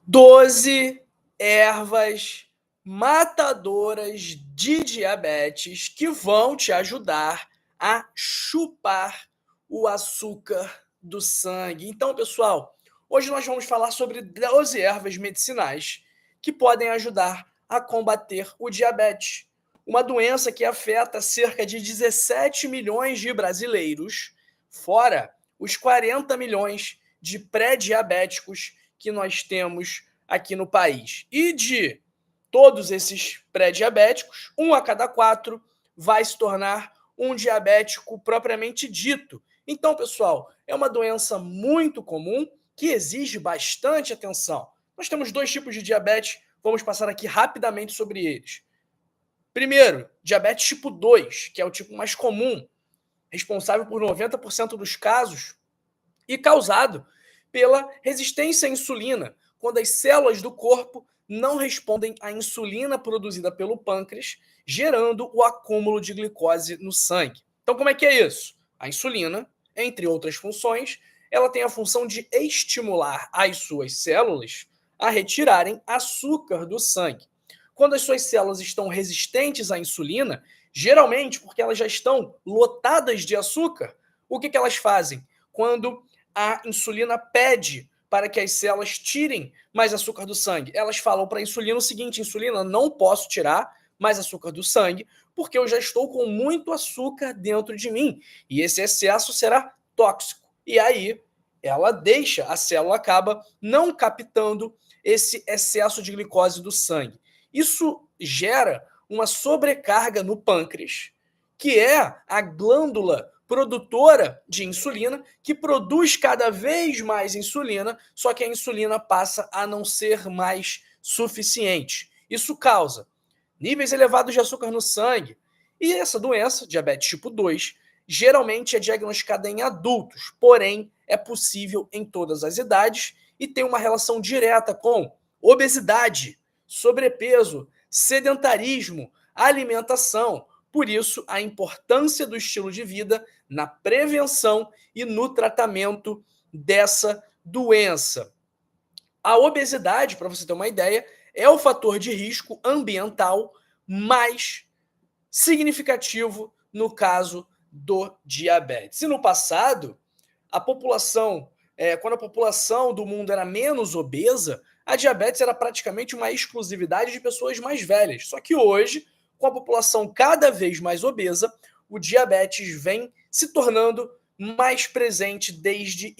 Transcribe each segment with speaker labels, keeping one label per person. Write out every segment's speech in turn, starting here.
Speaker 1: 12 ervas matadoras de diabetes que vão te ajudar a chupar o açúcar do sangue. Então, pessoal, hoje nós vamos falar sobre 12 ervas medicinais que podem ajudar a combater o diabetes, uma doença que afeta cerca de 17 milhões de brasileiros, fora os 40 milhões de pré-diabéticos que nós temos aqui no país. E de todos esses pré-diabéticos, 1 a cada 4 vai se tornar um diabético propriamente dito. Então, pessoal, é uma doença muito comum que exige bastante atenção. Nós temos 2 tipos de diabetes, vamos passar aqui rapidamente sobre eles. Primeiro, diabetes tipo 2, que é o tipo mais comum, responsável por 90% dos casos e causado pela resistência à insulina, quando as células do corpo não respondem à insulina produzida pelo pâncreas, gerando o acúmulo de glicose no sangue. Então, como é que é isso? A insulina, entre outras funções, ela tem a função de estimular as suas células a retirarem açúcar do sangue. Quando as suas células estão resistentes à insulina, geralmente porque elas já estão lotadas de açúcar, o que elas fazem? Quando a insulina pede para que as células tirem mais açúcar do sangue, elas falam para a insulina o seguinte: insulina, não posso tirar mais açúcar do sangue, porque eu já estou com muito açúcar dentro de mim, e esse excesso será tóxico. E aí ela deixa, a célula acaba não captando esse excesso de glicose do sangue. Isso gera uma sobrecarga no pâncreas, que é a glândula produtora de insulina, que produz cada vez mais insulina, só que a insulina passa a não ser mais suficiente. Isso causa níveis elevados de açúcar no sangue. E essa doença, diabetes tipo 2, geralmente é diagnosticada em adultos, porém é possível em todas as idades e tem uma relação direta com obesidade, sobrepeso, sedentarismo, alimentação. Por isso, a importância do estilo de vida na prevenção e no tratamento dessa doença. A obesidade, para você ter uma ideia, é o fator de risco ambiental mais significativo no caso do diabetes. E no passado, a população, quando a população do mundo era menos obesa, a diabetes era praticamente uma exclusividade de pessoas mais velhas. Só que hoje, com a população cada vez mais obesa, o diabetes vem se tornando mais presente desde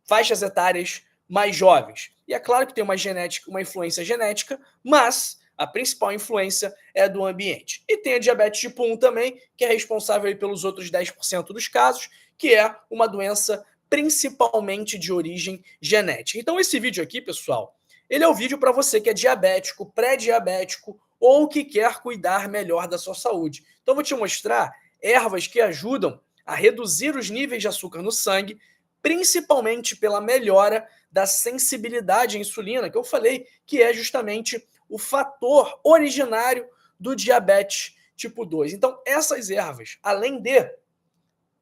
Speaker 1: faixas etárias mais jovens. E é claro que tem uma influência genética, mas a principal influência é do ambiente. E tem a diabetes tipo 1 também, que é responsável aí pelos outros 10% dos casos, que é uma doença principalmente de origem genética. Então esse vídeo aqui, pessoal, ele é o vídeo para você que é diabético, pré-diabético ou que quer cuidar melhor da sua saúde. Então eu vou te mostrar ervas que ajudam a reduzir os níveis de açúcar no sangue, principalmente pela melhora da sensibilidade à insulina, que eu falei que é justamente o fator originário do diabetes tipo 2. Então essas ervas, além de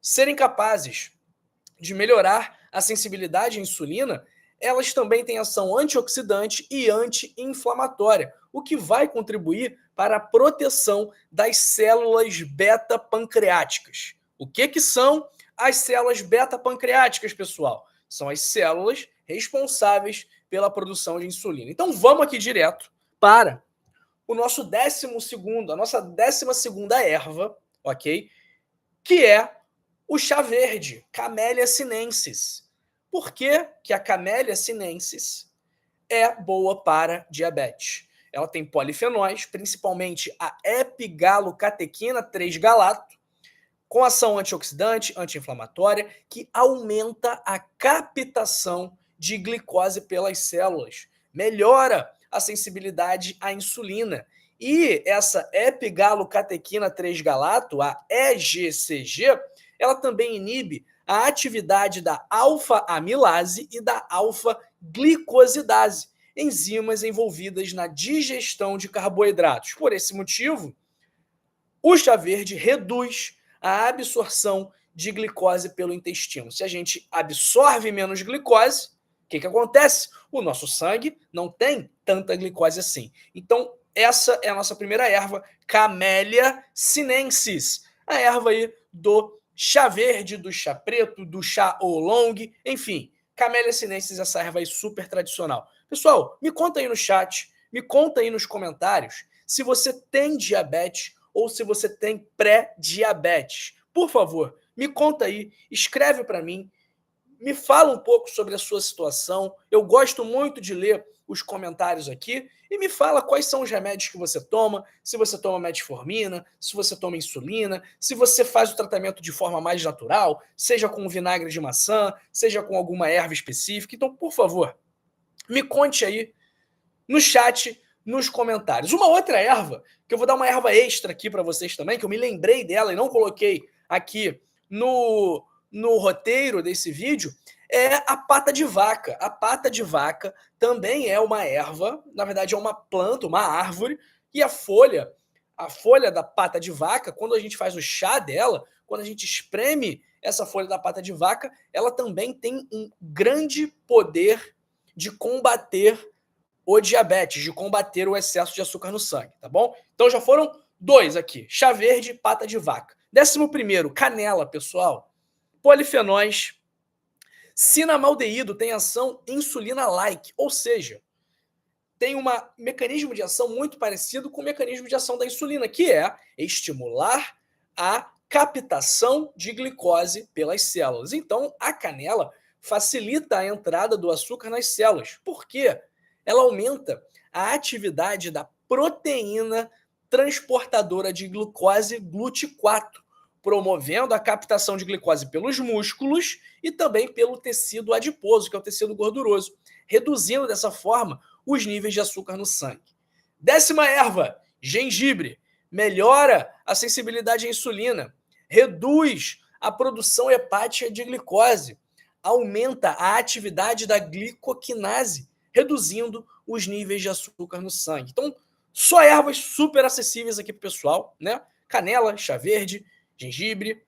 Speaker 1: serem capazes de melhorar a sensibilidade à insulina, elas também têm ação antioxidante e anti-inflamatória, o que vai contribuir para a proteção das células beta-pancreáticas. O que são as células beta-pancreáticas, pessoal? São as células responsáveis pela produção de insulina. Então vamos aqui direto para o nosso a nossa 12ª erva, ok? Que é o chá verde, Camellia sinensis. Por que a Camellia sinensis é boa para diabetes? Ela tem polifenóis, principalmente a epigalocatequina 3-galato, com ação antioxidante, anti-inflamatória, que aumenta a captação de glicose pelas células, melhora a sensibilidade à insulina. E essa epigalocatequina 3-galato, a EGCG, ela também inibe a atividade da alfa-amilase e da alfa-glicosidase, enzimas envolvidas na digestão de carboidratos. Por esse motivo, o chá verde reduz a absorção de glicose pelo intestino. Se a gente absorve menos glicose, O que acontece? O nosso sangue não tem tanta glicose assim. Então, essa é a nossa primeira erva, Camellia sinensis, a erva aí do chá verde, do chá preto, do chá oolong, enfim, Camellia sinensis, essa erva aí super tradicional. Pessoal, me conta aí no chat, me conta aí nos comentários se você tem diabetes ou se você tem pré-diabetes. Por favor, me conta aí, escreve para mim, me fala um pouco sobre a sua situação. Eu gosto muito de ler os comentários aqui e me fala quais são os remédios que você toma, se você toma metformina, se você toma insulina, se você faz o tratamento de forma mais natural, seja com vinagre de maçã, seja com alguma erva específica. Então, por favor, me conte aí no chat, nos comentários. Uma outra erva, que eu vou dar uma erva extra aqui para vocês também, que eu me lembrei dela e não coloquei aqui no roteiro desse vídeo, é a pata de vaca. A pata de vaca também é uma erva, na verdade é uma planta, uma árvore, e a folha da pata de vaca, quando a gente faz o chá dela, quando a gente espreme essa folha da pata de vaca, ela também tem um grande poder de combater o diabetes, de combater o excesso de açúcar no sangue, tá bom? Então já foram 2 aqui, chá verde e pata de vaca. 11º, canela, pessoal. Polifenóis. Cinamaldeído tem ação insulina-like, ou seja, tem um mecanismo de ação muito parecido com o mecanismo de ação da insulina, que é estimular a captação de glicose pelas células. Então, a canela facilita a entrada do açúcar nas células. Por quê? Ela aumenta a atividade da proteína transportadora de glucose GLUT4, promovendo a captação de glicose pelos músculos e também pelo tecido adiposo, que é o tecido gorduroso, reduzindo dessa forma os níveis de açúcar no sangue. 10ª erva, gengibre, melhora a sensibilidade à insulina, reduz a produção hepática de glicose, aumenta a atividade da glicoquinase, reduzindo os níveis de açúcar no sangue. Então, só ervas super acessíveis aqui pro pessoal, né? Canela, chá verde, gengibre.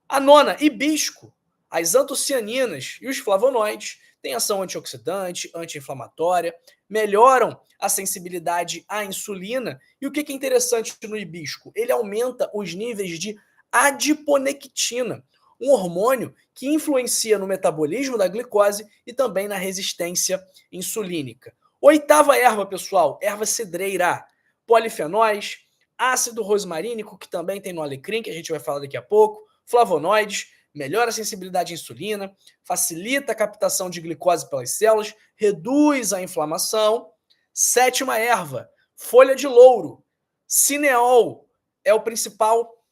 Speaker 1: A 9ª, hibisco. As antocianinas e os flavonoides têm ação antioxidante, anti-inflamatória, melhoram a sensibilidade à insulina. E o que é interessante no hibisco? Ele aumenta os níveis de adiponectina, um hormônio que influencia no metabolismo da glicose e também na resistência insulínica. 8ª erva, pessoal, erva cidreira, polifenóis, ácido rosmarínico, que também tem no alecrim, que a gente vai falar daqui a pouco, flavonoides, melhora a sensibilidade à insulina, facilita a captação de glicose pelas células, reduz a inflamação. 7ª erva, folha de louro. Cineol é o principal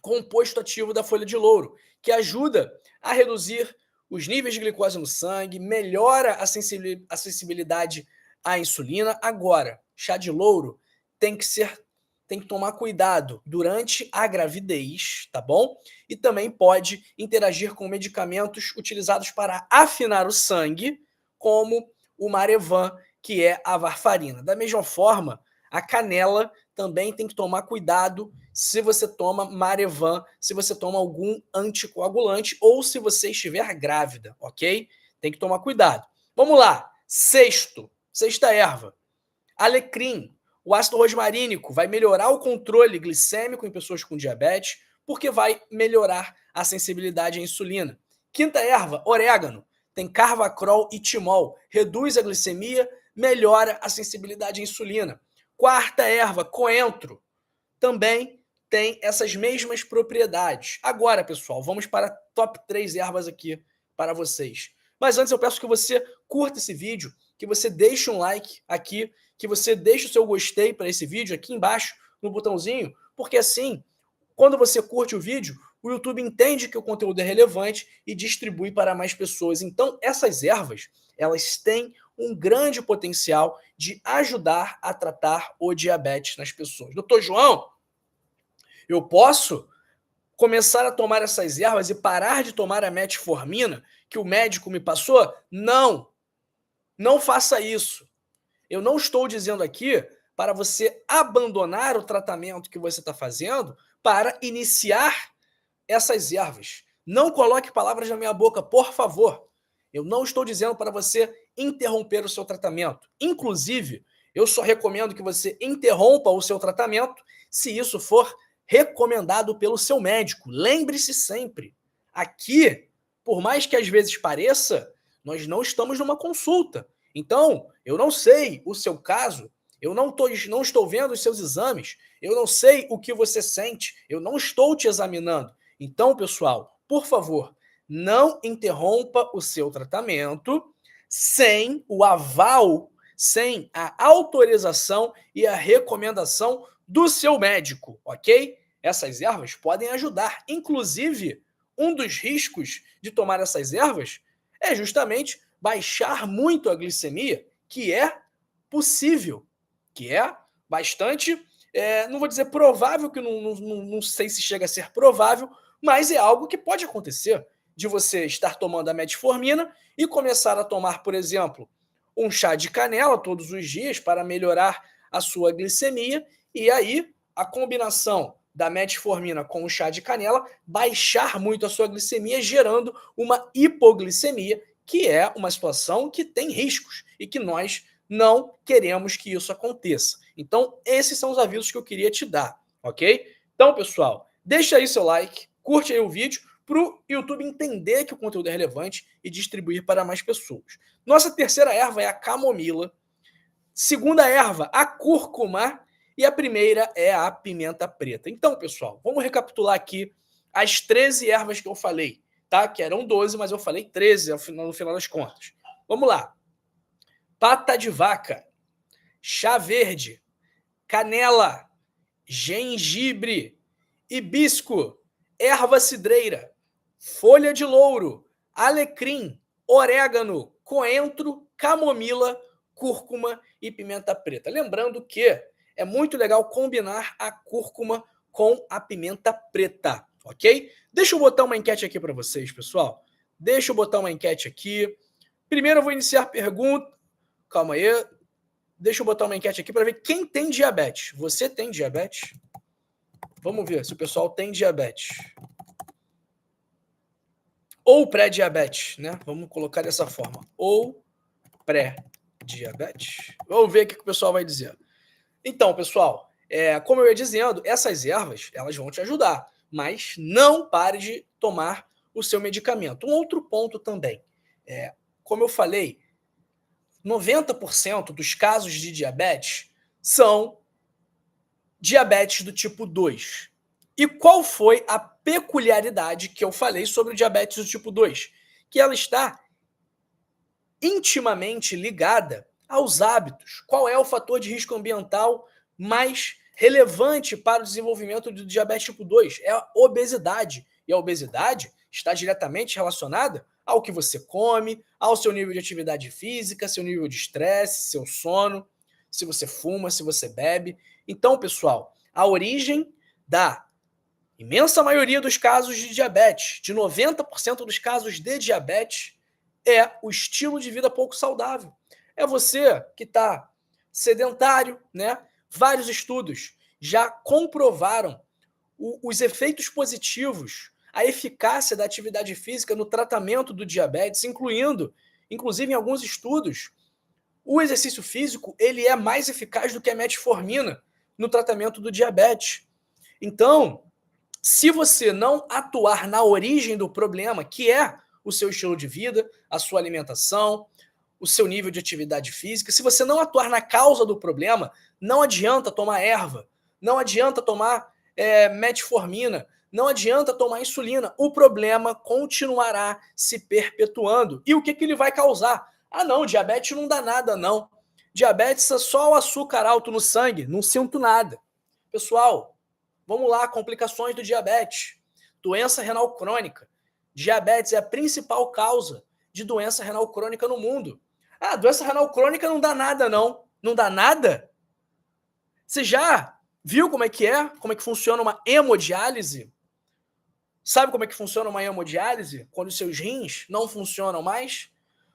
Speaker 1: composto ativo da folha de louro, que ajuda a reduzir os níveis de glicose no sangue, melhora a sensibilidade à insulina. Agora, chá de louro tem que tomar cuidado durante a gravidez, tá bom? E também pode interagir com medicamentos utilizados para afinar o sangue, como o Marevan, que é a varfarina. Da mesma forma, a canela também tem que tomar cuidado se você toma Marevan, se você toma algum anticoagulante ou se você estiver grávida, ok? Tem que tomar cuidado. Vamos lá. Sexta erva, alecrim. O ácido rosmarínico vai melhorar o controle glicêmico em pessoas com diabetes, porque vai melhorar a sensibilidade à insulina. 5ª erva, orégano. Tem carvacrol e timol. Reduz a glicemia, melhora a sensibilidade à insulina. 4ª erva, coentro. Também tem essas mesmas propriedades. Agora, pessoal, vamos para top 3 ervas aqui para vocês. Mas antes eu peço que você curta esse vídeo, que você deixe um like aqui, que você deixe o seu gostei para esse vídeo aqui embaixo no botãozinho, porque assim, quando você curte o vídeo, o YouTube entende que o conteúdo é relevante e distribui para mais pessoas. Então, essas ervas, elas têm um grande potencial de ajudar a tratar o diabetes nas pessoas. Doutor João, eu posso começar a tomar essas ervas e parar de tomar a metformina que o médico me passou? Não, não faça isso. Eu não estou dizendo aqui para você abandonar o tratamento que você está fazendo para iniciar essas ervas. Não coloque palavras na minha boca, por favor. Eu não estou dizendo para você interromper o seu tratamento. Inclusive, eu só recomendo que você interrompa o seu tratamento se isso for recomendado pelo seu médico. Lembre-se sempre, aqui, por mais que às vezes pareça, nós não estamos numa consulta. Então, eu não sei o seu caso, eu não estou vendo os seus exames, eu não sei o que você sente, eu não estou te examinando. Então, pessoal, por favor, não interrompa o seu tratamento sem o aval, sem a autorização e a recomendação do seu médico, ok? Essas ervas podem ajudar. Inclusive, um dos riscos de tomar essas ervas é justamente baixar muito a glicemia, que é possível, que é bastante, não vou dizer provável, que não sei se chega a ser provável, mas é algo que pode acontecer, de você estar tomando a metformina e começar a tomar, por exemplo, um chá de canela todos os dias para melhorar a sua glicemia, e aí a combinação da metformina com o chá de canela baixar muito a sua glicemia, gerando uma hipoglicemia, que é uma situação que tem riscos e que nós não queremos que isso aconteça. Então, esses são os avisos que eu queria te dar, ok? Então, pessoal, deixa aí seu like, curte aí o vídeo para o YouTube entender que o conteúdo é relevante e distribuir para mais pessoas. Nossa terceira erva é a camomila, segunda erva, a cúrcuma, e a primeira é a pimenta preta. Então, pessoal, vamos recapitular aqui as 13 ervas que eu falei, tá? Que eram 12, mas eu falei 13 no final das contas. Vamos lá. Pata de vaca, chá verde, canela, gengibre, hibisco, erva cidreira, folha de louro, alecrim, orégano, coentro, camomila, cúrcuma e pimenta preta. Lembrando que é muito legal combinar a cúrcuma com a pimenta preta, ok? Deixa eu botar uma enquete aqui para vocês, pessoal. Deixa eu botar uma enquete aqui. Primeiro eu vou iniciar pergunta. Calma aí. Deixa eu botar uma enquete aqui para ver quem tem diabetes. Você tem diabetes? Vamos ver se o pessoal tem diabetes. Ou pré-diabetes, né? Vamos colocar dessa forma. Ou pré-diabetes. Vamos ver o que o pessoal vai dizer. Então, pessoal, como eu ia dizendo, essas ervas, elas vão te ajudar, mas não pare de tomar o seu medicamento. Um outro ponto também, como eu falei, 90% dos casos de diabetes são diabetes do tipo 2. E qual foi a peculiaridade que eu falei sobre o diabetes do tipo 2? Que ela está intimamente ligada aos hábitos. Qual é o fator de risco ambiental mais relevante para o desenvolvimento do diabetes tipo 2? É a obesidade. E a obesidade está diretamente relacionada ao que você come, ao seu nível de atividade física, seu nível de estresse, seu sono, se você fuma, se você bebe. Então, pessoal, a origem da imensa maioria dos casos de diabetes, de 90% dos casos de diabetes, é o estilo de vida pouco saudável. É você que está sedentário, né? Vários estudos já comprovaram os efeitos positivos, a eficácia da atividade física no tratamento do diabetes, inclusive em alguns estudos, o exercício físico ele é mais eficaz do que a metformina no tratamento do diabetes. Então, se você não atuar na origem do problema, que é o seu estilo de vida, a sua alimentação, o seu nível de atividade física, se você não atuar na causa do problema, não adianta tomar erva, não adianta tomar metformina, não adianta tomar insulina. O problema continuará se perpetuando. E o que ele vai causar? Ah, não, diabetes não dá nada, não. Diabetes é só o açúcar alto no sangue, não sinto nada. Pessoal, vamos lá, complicações do diabetes. Doença renal crônica. Diabetes é a principal causa de doença renal crônica no mundo. Ah, doença renal crônica não dá nada, não. Não dá nada? Você já viu como é que funciona uma hemodiálise? Sabe como é que funciona uma hemodiálise? Quando os seus rins não funcionam mais,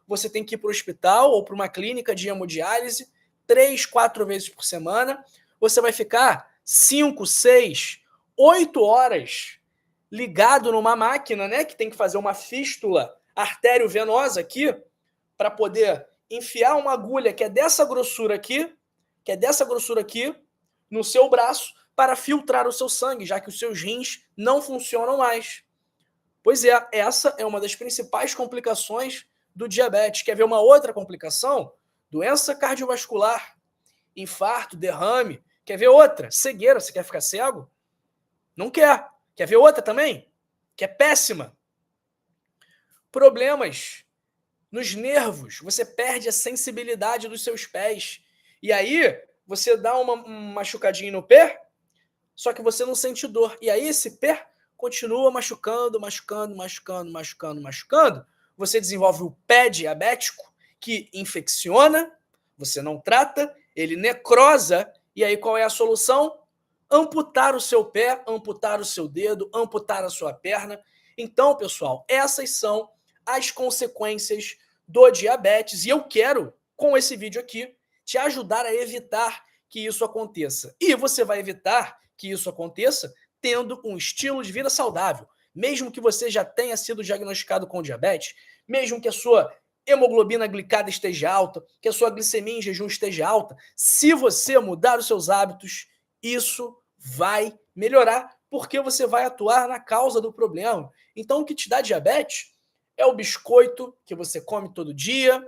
Speaker 1: você tem que ir para o hospital ou para uma clínica de hemodiálise 3, 4 vezes por semana. Você vai ficar 5, 6, 8 horas ligado numa máquina, né, que tem que fazer uma fístula artério-venosa aqui, para poder enfiar uma agulha que é dessa grossura aqui, no seu braço, para filtrar o seu sangue, já que os seus rins não funcionam mais. Pois é, essa é uma das principais complicações do diabetes. Quer ver uma outra complicação? Doença cardiovascular, infarto, derrame. Quer ver outra? Cegueira. Você quer ficar cego? Não quer. Quer ver outra também? Que é péssima. Problemas nos nervos. Você perde a sensibilidade dos seus pés. E aí, você dá uma machucadinha no pé, só que você não sente dor. E aí, esse pé continua machucando. Você desenvolve o pé diabético, que infecciona, você não trata, ele necrosa. E aí, qual é a solução? Amputar o seu pé, amputar o seu dedo, amputar a sua perna. Então, pessoal, essas são as consequências do diabetes. E eu quero, com esse vídeo aqui, te ajudar a evitar que isso aconteça. E você vai evitar que isso aconteça tendo um estilo de vida saudável. Mesmo que você já tenha sido diagnosticado com diabetes, mesmo que a sua hemoglobina glicada esteja alta, que a sua glicemia em jejum esteja alta, se você mudar os seus hábitos, isso vai melhorar, porque você vai atuar na causa do problema. Então, o que te dá diabetes é o biscoito que você come todo dia,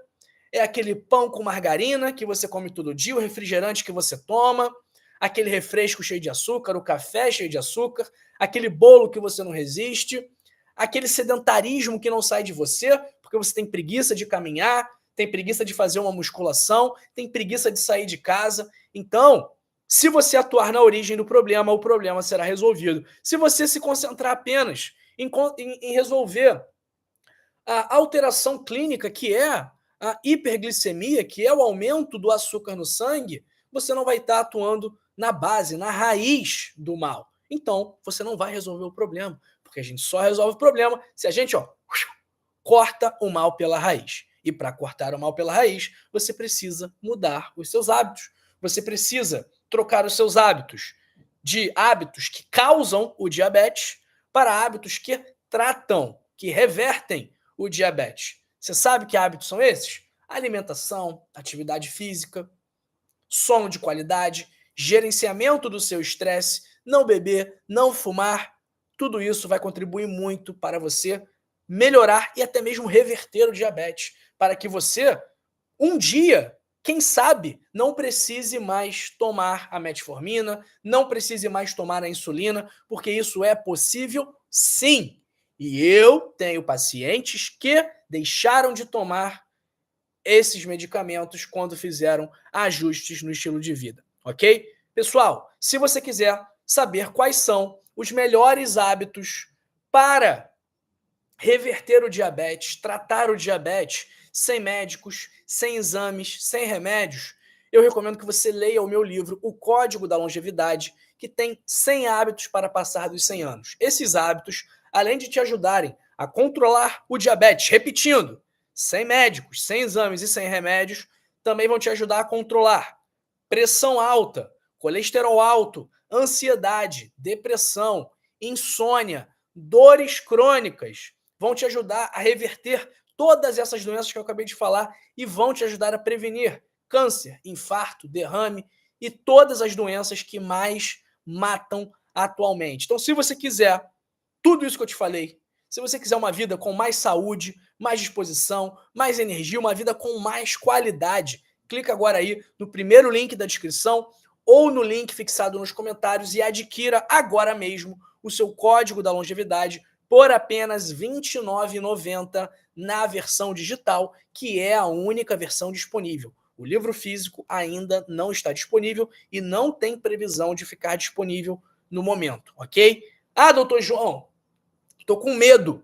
Speaker 1: é aquele pão com margarina que você come todo dia, o refrigerante que você toma, aquele refresco cheio de açúcar, o café cheio de açúcar, aquele bolo que você não resiste, aquele sedentarismo que não sai de você, porque você tem preguiça de caminhar, tem preguiça de fazer uma musculação, tem preguiça de sair de casa. Então, se você atuar na origem do problema, o problema será resolvido. Se você se concentrar apenas em resolver a alteração clínica, que é a hiperglicemia, que é o aumento do açúcar no sangue, você não vai estar atuando na base, na raiz do mal. Então, você não vai resolver o problema, porque a gente só resolve o problema se a gente corta o mal pela raiz. E para cortar o mal pela raiz, você precisa mudar os seus hábitos. Você precisa trocar os seus hábitos de hábitos que causam o diabetes para hábitos que tratam, que revertem o diabetes. Você sabe que hábitos são esses? Alimentação, atividade física, sono de qualidade, gerenciamento do seu estresse, não beber, não fumar. Tudo isso vai contribuir muito para você melhorar e até mesmo reverter o diabetes, para que você, um dia, quem sabe, não precise mais tomar a metformina, não precise mais tomar a insulina, porque isso é possível sim. E eu tenho pacientes que deixaram de tomar esses medicamentos quando fizeram ajustes no estilo de vida, ok? Pessoal, se você quiser saber quais são os melhores hábitos para reverter o diabetes, tratar o diabetes sem médicos, sem exames, sem remédios, eu recomendo que você leia o meu livro, O Código da Longevidade, que tem 100 hábitos para passar dos 100 anos. Esses hábitos, além de te ajudarem a controlar o diabetes, repetindo, sem médicos, sem exames e sem remédios, também vão te ajudar a controlar pressão alta, colesterol alto, ansiedade, depressão, insônia, dores crônicas. Vão te ajudar a reverter todas essas doenças que eu acabei de falar e vão te ajudar a prevenir câncer, infarto, derrame e todas as doenças que mais matam atualmente. Então, se você quiser tudo isso que eu te falei, se você quiser uma vida com mais saúde, mais disposição, mais energia, uma vida com mais qualidade, clica agora aí no primeiro link da descrição ou no link fixado nos comentários e adquira agora mesmo o seu Código da Longevidade por apenas R$ 29,90 na versão digital, que é a única versão disponível. O livro físico ainda não está disponível e não tem previsão de ficar disponível no momento, ok? Ah, doutor João, estou com medo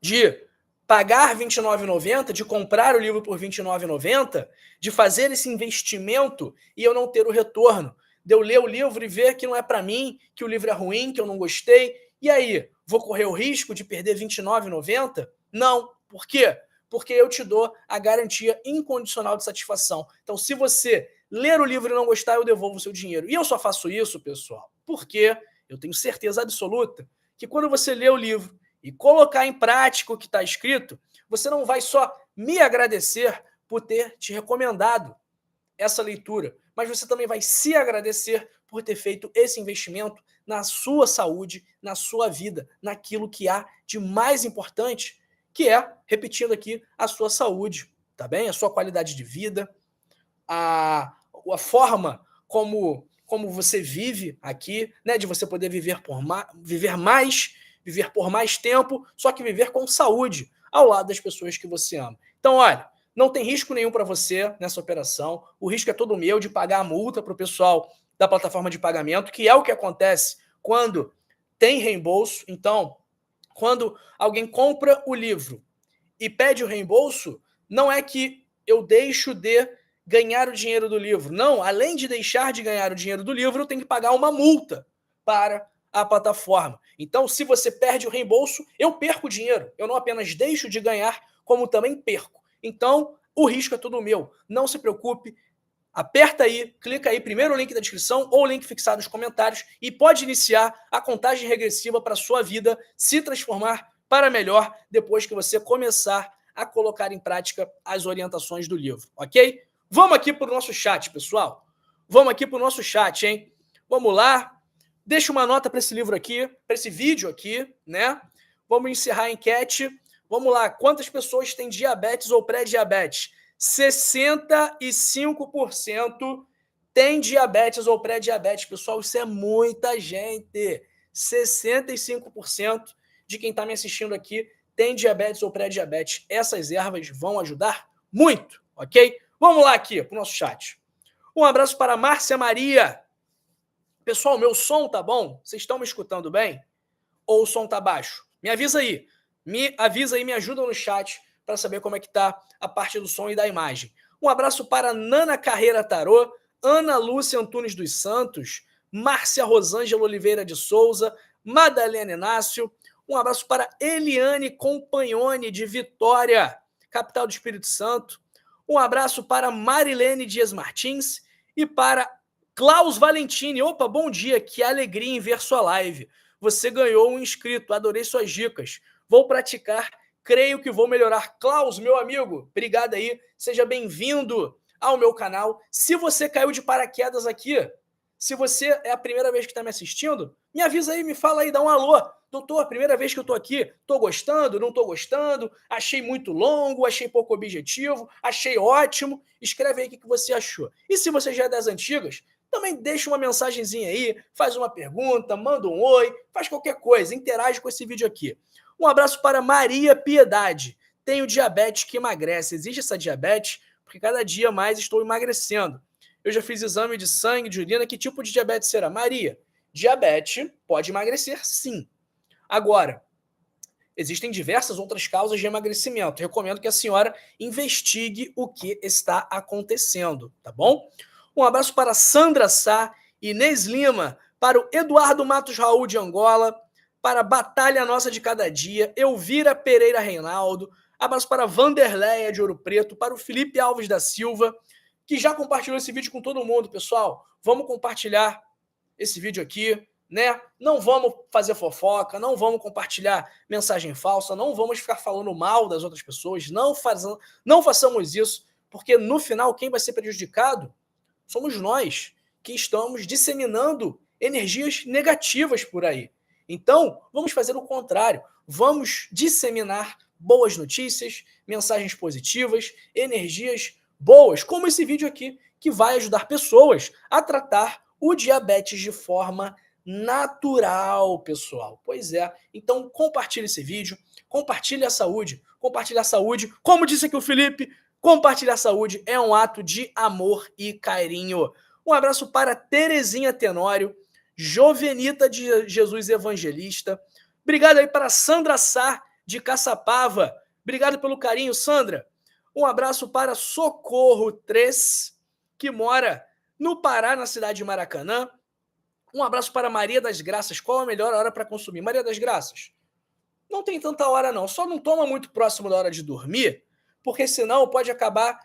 Speaker 1: de pagar R$ 29,90, de comprar o livro por R$ 29,90, de fazer esse investimento e eu não ter o retorno, de eu ler o livro e ver que não é para mim, que o livro é ruim, que eu não gostei. E aí, vou correr o risco de perder R$ 29,90? Não. Por quê? Porque eu te dou a garantia incondicional de satisfação. Então, se você ler o livro e não gostar, eu devolvo o seu dinheiro. E eu só faço isso, pessoal, porque eu tenho certeza absoluta que quando você lê o livro e colocar em prática o que está escrito, você não vai só me agradecer por ter te recomendado essa leitura, mas você também vai se agradecer por ter feito esse investimento na sua saúde, na sua vida, naquilo que há de mais importante, que é, repetindo aqui, a sua saúde, tá bem? A sua qualidade de vida, a forma como você vive aqui, né? De você poder viver viver por mais tempo, só que viver com saúde, ao lado das pessoas que você ama. Então, olha, não tem risco nenhum para você nessa operação. O risco é todo meu de pagar a multa para o pessoal da plataforma de pagamento, que é o que acontece quando tem reembolso. Então, quando alguém compra o livro e pede o reembolso, não é que eu deixo de ganhar o dinheiro do livro. Não, além de deixar de ganhar o dinheiro do livro, eu tenho que pagar uma multa para a plataforma. Então, se você perde o reembolso, eu perco o dinheiro. Eu não apenas deixo de ganhar, como também perco. Então, o risco é todo meu. Não se preocupe. Aperta aí, clica aí, primeiro o link da descrição ou o link fixado nos comentários e pode iniciar a contagem regressiva para a sua vida se transformar para melhor depois que você começar a colocar em prática as orientações do livro, ok? Vamos aqui para o nosso chat, pessoal. Vamos aqui para o nosso chat, hein? Vamos lá. Deixa uma nota para esse livro aqui, para esse vídeo aqui, né? Vamos encerrar a enquete. Vamos lá. Quantas pessoas têm diabetes ou pré-diabetes? 65% tem diabetes ou pré-diabetes. Pessoal, isso é muita gente. 65% de quem está me assistindo aqui tem diabetes ou pré-diabetes. Essas ervas vão ajudar muito, ok? Vamos lá aqui para o nosso chat. Um abraço para Márcia Maria. Pessoal, meu som tá bom? Vocês estão me escutando bem? Ou o som tá baixo? Me avisa aí. Me avisa aí, me ajuda no chat para saber como é que tá a parte do som e da imagem. Um abraço para Nana Carreira Tarô, Ana Lúcia Antunes dos Santos, Márcia Rosângela Oliveira de Souza, Madalena Inácio. Um abraço para Eliane Compagnone de Vitória, capital do Espírito Santo. Um abraço para Marilene Dias Martins e para Klaus Valentini. Opa, bom dia, que alegria em ver sua live. Você ganhou um inscrito, adorei suas dicas. Vou praticar, creio que vou melhorar. Klaus, meu amigo, obrigado aí, seja bem-vindo ao meu canal. Se você caiu de paraquedas aqui, se você é a primeira vez que está me assistindo, me avisa aí, me fala aí, dá um alô. Doutor, primeira vez que eu tô aqui, tô gostando, não tô gostando, achei muito longo, achei pouco objetivo, achei ótimo. Escreve aí o que você achou. E se você já é das antigas, também deixa uma mensagenzinha aí, faz uma pergunta, manda um oi, faz qualquer coisa, interage com esse vídeo aqui. Um abraço para Maria Piedade. Tenho diabetes que emagrece. Existe essa diabetes? Porque cada dia mais estou emagrecendo. Eu já fiz exame de sangue, de urina. Que tipo de diabetes será? Maria, diabetes pode emagrecer sim. Agora, existem diversas outras causas de emagrecimento. Recomendo que a senhora investigue o que está acontecendo, tá bom? Um abraço para Sandra Sá, Inês Lima, para o Eduardo Matos Raul de Angola, para a Batalha Nossa de Cada Dia, Elvira Pereira Reinaldo, abraço para Vanderleia de Ouro Preto, para o Felipe Alves da Silva, que já compartilhou esse vídeo com todo mundo, pessoal. Vamos compartilhar esse vídeo aqui, né? Não vamos fazer fofoca, não vamos compartilhar mensagem falsa, não vamos ficar falando mal das outras pessoas, não façamos isso, porque no final quem vai ser prejudicado somos nós, que estamos disseminando energias negativas por aí. Então, vamos fazer o contrário. Vamos disseminar boas notícias, mensagens positivas, energias boas, como esse vídeo aqui, que vai ajudar pessoas a tratar o diabetes de forma natural, pessoal. Pois é. Então, compartilhe esse vídeo, compartilhe a saúde. Compartilhar saúde, como disse aqui o Felipe, compartilhar saúde é um ato de amor e carinho. Um abraço para Terezinha Tenório, Jovenita de Jesus Evangelista. Obrigado aí para Sandra Sá, de Caçapava. Obrigado pelo carinho, Sandra. Um abraço para Socorro 3, que mora no Pará, na cidade de Maracanã. Um abraço para Maria das Graças. Qual a melhor hora para consumir? Maria das Graças, não tem tanta hora não. Só não toma muito próximo da hora de dormir, porque senão pode acabar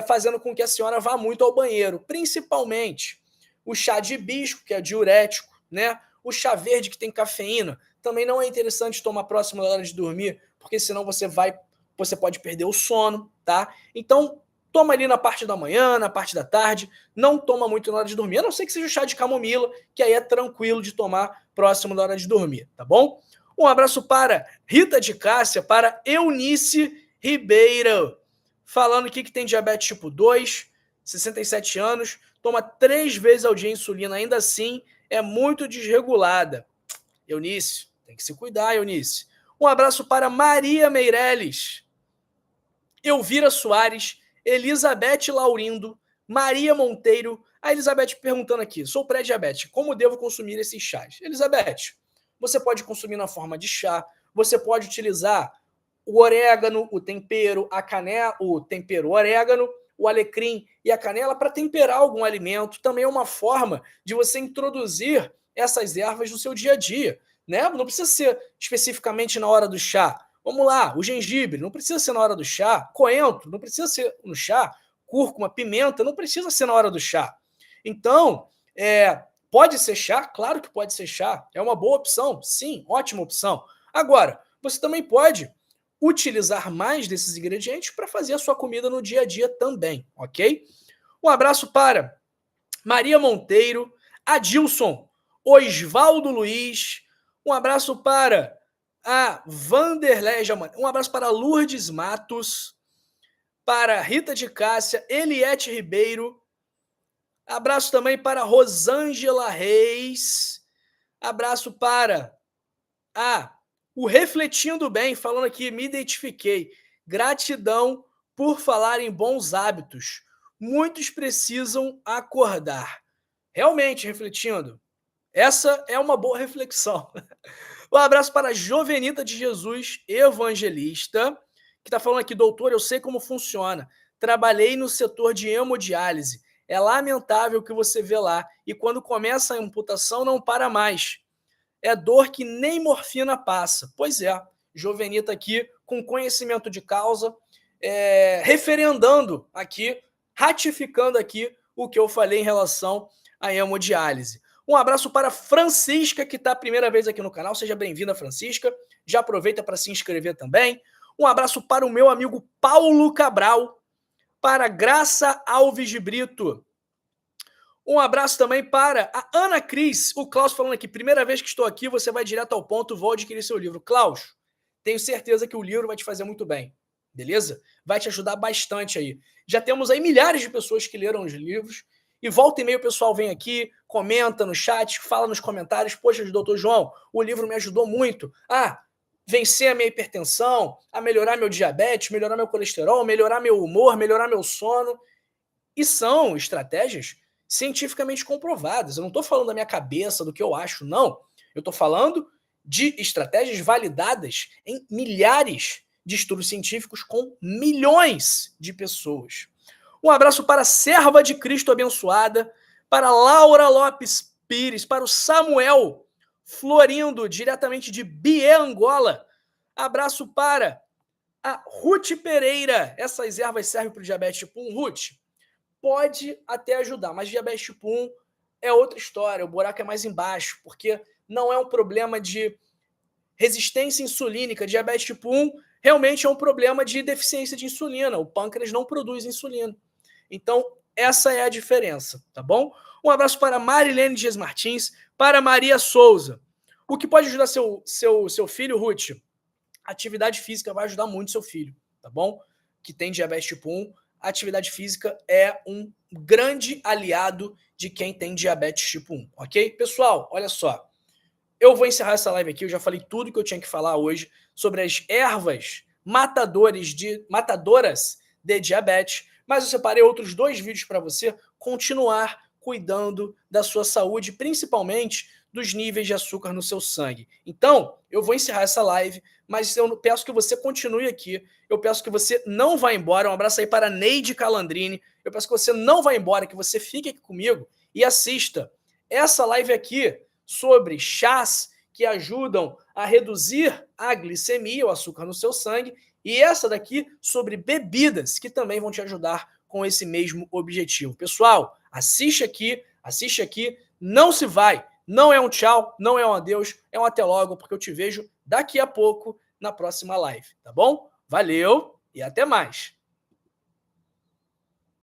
Speaker 1: fazendo com que a senhora vá muito ao banheiro. Principalmente o chá de hibisco, que é diurético, né? O chá verde, que tem cafeína, também não é interessante tomar próximo da hora de dormir, porque senão você pode perder o sono, tá? Então, toma ali na parte da manhã, na parte da tarde, não toma muito na hora de dormir, a não ser que seja o chá de camomila, que aí é tranquilo de tomar próximo da hora de dormir, tá bom? Um abraço para Rita de Cássia, para Eunice Ribeiro, falando aqui que tem diabetes tipo 2, 67 anos, toma 3 vezes ao dia insulina, ainda assim é muito desregulada. Eunice, tem que se cuidar, Eunice. Um abraço para Maria Meirelles, Elvira Soares, Elizabeth Laurindo, Maria Monteiro. A Elizabeth perguntando aqui, sou pré-diabética, como devo consumir esses chás? Elizabeth, você pode consumir na forma de chá, você pode utilizar o orégano, o tempero, a canela, o tempero, o orégano, o alecrim e a canela para temperar algum alimento. Também é uma forma de você introduzir essas ervas no seu dia a dia, né? Não precisa ser especificamente na hora do chá. Vamos lá, o gengibre não precisa ser na hora do chá, coentro não precisa ser no chá, cúrcuma, pimenta não precisa ser na hora do chá. Então, pode ser chá? Claro que pode ser chá. É uma boa opção, sim, ótima opção. Agora, você também pode utilizar mais desses ingredientes para fazer a sua comida no dia a dia também, ok? Um abraço para Maria Monteiro, Adilson, Osvaldo Luiz, um abraço para a Vanderlei, um abraço para Lourdes Matos, para Rita de Cássia, Eliette Ribeiro, abraço também para Rosângela Reis, abraço para o Refletindo Bem, falando aqui, me identifiquei. Gratidão por falar em bons hábitos. Muitos precisam acordar. Realmente, refletindo, essa é uma boa reflexão. Um abraço para a Jovenita de Jesus, evangelista, que está falando aqui, doutor, eu sei como funciona. Trabalhei no setor de hemodiálise. É lamentável o que você vê lá. E quando começa a amputação, não para mais. É dor que nem morfina passa. Pois é, Jovenita aqui, com conhecimento de causa, referendando aqui, ratificando aqui o que eu falei em relação à hemodiálise. Um abraço para Francisca, que está a primeira vez aqui no canal. Seja bem-vinda, Francisca. Já aproveita para se inscrever também. Um abraço para o meu amigo Paulo Cabral, para Graça Alves de Brito. Um abraço também para a Ana Cris. O Klaus falando aqui, primeira vez que estou aqui, você vai direto ao ponto, vou adquirir seu livro. Klaus, tenho certeza que o livro vai te fazer muito bem, beleza? Vai te ajudar bastante aí. Já temos aí milhares de pessoas que leram os livros, e volta e meia o pessoal vem aqui, comenta no chat, fala nos comentários, poxa, doutor João, o livro me ajudou muito. Vencer a minha hipertensão, a melhorar meu diabetes, melhorar meu colesterol, melhorar meu humor, melhorar meu sono. E são estratégias cientificamente comprovadas. Eu não estou falando da minha cabeça, do que eu acho, não. Eu estou falando de estratégias validadas em milhares de estudos científicos com milhões de pessoas. Um abraço para a serva de Cristo abençoada, para Laura Lopes Pires, para o Samuel Florindo, diretamente de Bié, Angola. Abraço para a Ruth Pereira. Essas ervas servem para o diabetes tipo 1, Ruth? Pode até ajudar, mas diabetes tipo 1 é outra história, o buraco é mais embaixo, porque não é um problema de resistência insulínica. Diabetes tipo 1 realmente é um problema de deficiência de insulina, o pâncreas não produz insulina. Então, essa é a diferença, tá bom? Um abraço para Marilene Dias Martins, para Maria Souza. O que pode ajudar seu filho, Ruth? Atividade física vai ajudar muito seu filho, tá bom? Que tem diabetes tipo 1, a atividade física é um grande aliado de quem tem diabetes tipo 1, ok? Pessoal, olha só. Eu vou encerrar essa live aqui, eu já falei tudo que eu tinha que falar hoje sobre as ervas matadoras de diabetes, mas eu separei outros 2 vídeos para você continuar cuidando da sua saúde, principalmente dos níveis de açúcar no seu sangue. Então, eu vou encerrar essa live, mas eu peço que você continue aqui, eu peço que você não vá embora, um abraço aí para Neide Calandrini, eu peço que você não vá embora, que você fique aqui comigo e assista essa live aqui sobre chás que ajudam a reduzir a glicemia, o açúcar no seu sangue, e essa daqui sobre bebidas, que também vão te ajudar com esse mesmo objetivo. Pessoal, assiste aqui, não se vai, Não é um tchau, não é um adeus, é um até logo, porque eu te vejo daqui a pouco na próxima live, tá bom? Valeu e até mais!